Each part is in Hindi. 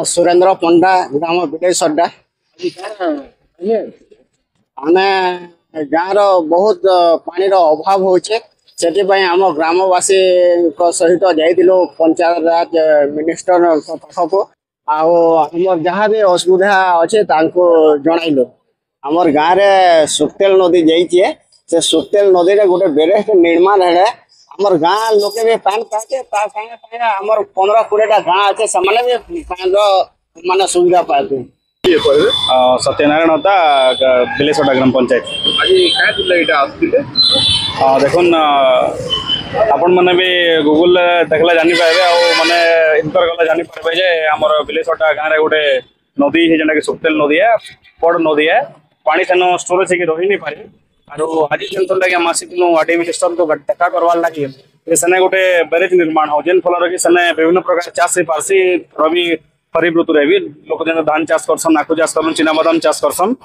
सुरेंद्र पंडा ग्राम बिलेसरडा आमे गाँव बहुत पानी अभाव होचे आम ग्रामवासी सहित जाइलु पंचायत राज मिनिस्टर पाखक आम जहाँ भी असुविधा अच्छे जनइलु आमर गाँव में सुक्तेल नदी जाइए से सुक्तेल नदी रे गोटे बेरेस्ट निर्माण है आमर गाँ लोके भी पान पाचे आमर 15-20 गाँ अच्छे से भी पान माने सुविधा पाते सत्यनारायण होता बिलेसोटा ग्राम पंचायत आज देखुन आपण मैंने भी गूगल देखला जानी पाए माने इंटर गला जानी पाए जे हमर बिलेसोटा गाँव रे गोटे नदी है जेना कि सुक्तेल नदी है बड़ नदी है पानी सेन स्टोरेज है रही नहीं पारे और आज जेन लगे आसिलु आरडी मिनिस्टर को देखा करवार लगे सेने गोटे बैरेज निर्माण हो जेन फल कि सेने विभिन्न प्रकार चाष हो पारसी रवि खरीफ ऋतु भी लोक जन धान चाष करसन आखु चाष करसन चिनाबादाम चाष करसन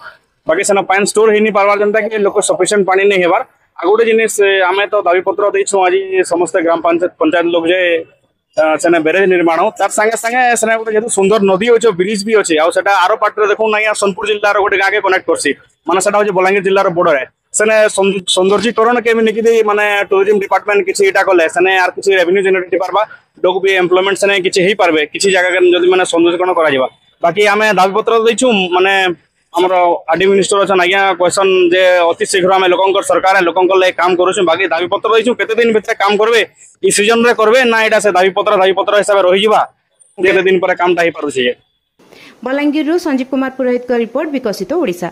बाकी सेना पानी स्टोर नहीं पार्बार जनता कि लोक सफिशिएंट पानी नहीं हेबार आ गोटे जिनिस आमे तो दाबी पत्र देछु आज समस्त ग्राम पंचायत लोग जे सेने बैरेज निर्माण हो तार संगे संगे सेने गोटे जेतु सुंदर नदी होचे ब्रिज भी अच्छे आटा आरो पार्ट देखो ना सोनपुर जिल्लार गोटे गाँव के कनेक्ट करसी माने सेटा होचे बलांगीर जिल्लार बॉर्डर है सेने सौंदर्यीकरण केमी निकी माने टूरिज्म डिपार्टमेंट किछि इटा कले सेने आर किछि रेवेन्यू जनरेट पारबा लोग भी एम्प्लॉयमेंट सेने किछि हेई पारबे किछि जगह जदि माने सौंदर्यीकरण करा जिबा बाकी आमे दाबी पत्र दैछु माने हमर आरडी मिनिस्टर अछन आज्ञा क्वेश्चन जे अति शीघ्र आमे लोकंकर सरकार लोकंकर ले काम करूछु बाकी दाबी पत्र दैछु केते दिन भितर काम करबे ई सीजन रे करबे ना एटा से दाबी पत्र हिसाब रहि जिबा केते दिन पर कामटा हे पारुछि। बलांगीर संजीव कुमार पुरोहित का रिपोर्ट विकसित ओडिशा।